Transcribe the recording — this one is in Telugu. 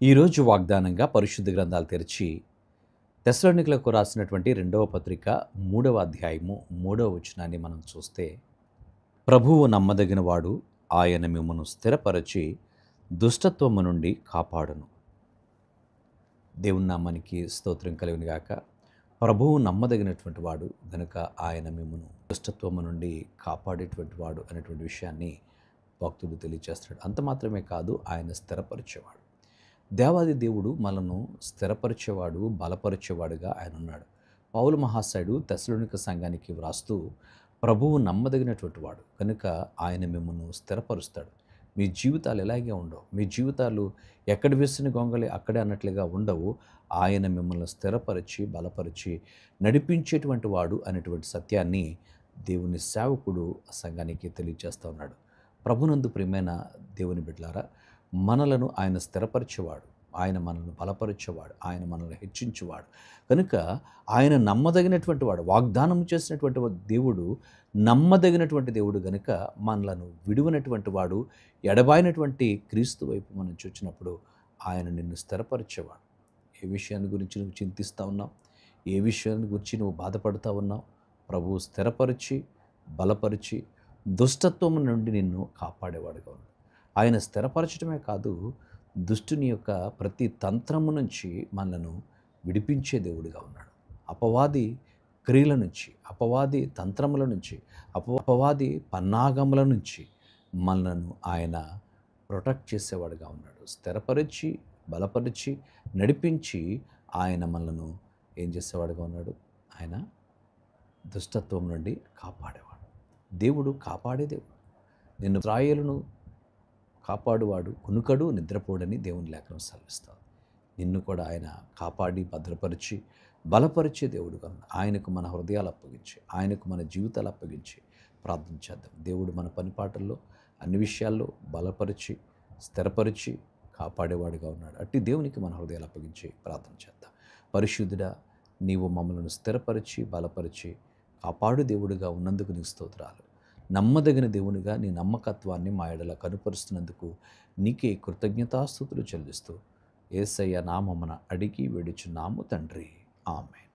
ఈరోజు వాగ్దానంగా పరిశుద్ధ గ్రంథాలు తెరిచి తెస్సలోనికలకు రాసినటువంటి 2వ పత్రిక 3వ అధ్యాయము 3వ వచనాన్ని మనం చూస్తే, ప్రభువు నమ్మదగినవాడు, ఆయన మిమ్మును స్థిరపరచి దుష్టత్వము నుండి కాపాడును. దేవుని నామానికి స్తోత్రం కలుగును గాక. ప్రభువు నమ్మదగినటువంటి వాడు గనుక ఆయన మిమ్మును దుష్టత్వము నుండి కాపాడేటువంటి వాడు అనేటువంటి విషయాన్ని భక్తుడు తెలియజేస్తాడు. అంత మాత్రమే కాదు, ఆయన స్థిరపరిచేవాడు. దేవాది దేవుడు మనను స్థిరపరిచేవాడు, బలపరిచేవాడుగా ఆయన ఉన్నాడు. పౌలు మహాశయుడు తెస్సలోనిక సంఘానికి వ్రాస్తూ, ప్రభువు నమ్మదగినటువంటి వాడు కనుక ఆయన మిమ్మల్ని స్థిరపరుస్తాడు. మీ జీవితాలు ఎలాగే ఉండవు, మీ జీవితాలు ఎక్కడ వేసిన గొంగళి అక్కడే అన్నట్లుగా ఉండవు. ఆయన మిమ్మల్ని స్థిరపరిచి బలపరిచి నడిపించేటువంటి వాడు అనేటువంటి సత్యాన్ని దేవుని సేవకుడు సంఘానికి తెలియజేస్తూ ఉన్నాడు. ప్రభునందు ప్రియమైన దేవుని బిడ్డలారా, మనలను ఆయన స్థిరపరిచేవాడు, ఆయన మనల్ని బలపరిచేవాడు, ఆయన మనల్ని హెచ్చించేవాడు కనుక ఆయన నమ్మదగినటువంటి వాడు. వాగ్దానం చేసినటువంటి దేవుడు నమ్మదగినటువంటి దేవుడు గనుక మనలను విడువనటువంటి వాడు. ఎడబాయినటువంటి క్రీస్తు వైపు మనం చూచినప్పుడు ఆయన నిన్ను స్థిరపరిచేవాడు. ఏ విషయాన్ని గురించి నువ్వు చింతిస్తూ ఉన్నావు, ఏ విషయాన్ని గురించి నువ్వు బాధపడుతూ ఉన్నావు, ప్రభువు స్థిరపరిచి బలపరిచి దుష్టత్వం నుండి నిన్ను కాపాడేవాడుగా ఉన్నాడు. ఆయన స్థిరపరచడమే కాదు, దుష్టుని యొక్క ప్రతి తంత్రము నుంచి మనలను విడిపించే దేవుడిగా ఉన్నాడు. అపవాది క్రియల నుంచి, అపవాది తంత్రముల నుంచి, అపవాది పన్నాగముల నుంచి మనలను ఆయన ప్రొటెక్ట్ చేసేవాడుగా ఉన్నాడు. స్థిరపరిచి బలపరిచి నడిపించి ఆయన మనలను ఏం చేసేవాడుగా ఉన్నాడు. ఆయన దుష్టత్వం నుండి కాపాడేవాడు. దేవుడు కాపాడే దేవుడు. నిన్ను ఇశ్రాయేలును కాపాడువాడు కునుకడు నిద్రపోడని దేవుని లేఖనం సెలవిస్తాడు. నిన్ను కూడా ఆయన కాపాడి భద్రపరిచి బలపరిచే దేవుడుగా ఉన్నాడు. ఆయనకు మన హృదయాలు అప్పగించి, ఆయనకు మన జీవితాలు అప్పగించి ప్రార్థన చేద్దాం. దేవుడు మన పనిపాటల్లో అన్ని విషయాల్లో బలపరిచి స్థిరపరిచి కాపాడేవాడుగా ఉన్నాడు. అట్టి దేవునికి మన హృదయాలు అప్పగించి ప్రార్థన చేద్దాం. పరిశుద్ధుడా, నీవు మమ్మల్ని స్థిరపరిచి బలపరిచి కాపాడు దేవుడిగా ఉన్నందుకు నీకు స్తోత్రాలు. నమ్మదగిన దేవునిగా నీ నమ్మకత్వాన్ని మా ఎడల కనుపరుస్తున్నందుకు నీకే కృతజ్ఞతాస్తుతులు చెల్లిస్తూ యేసయ్య నామమున అడిగి వేడుచున్నాము తండ్రి. ఆమేన్.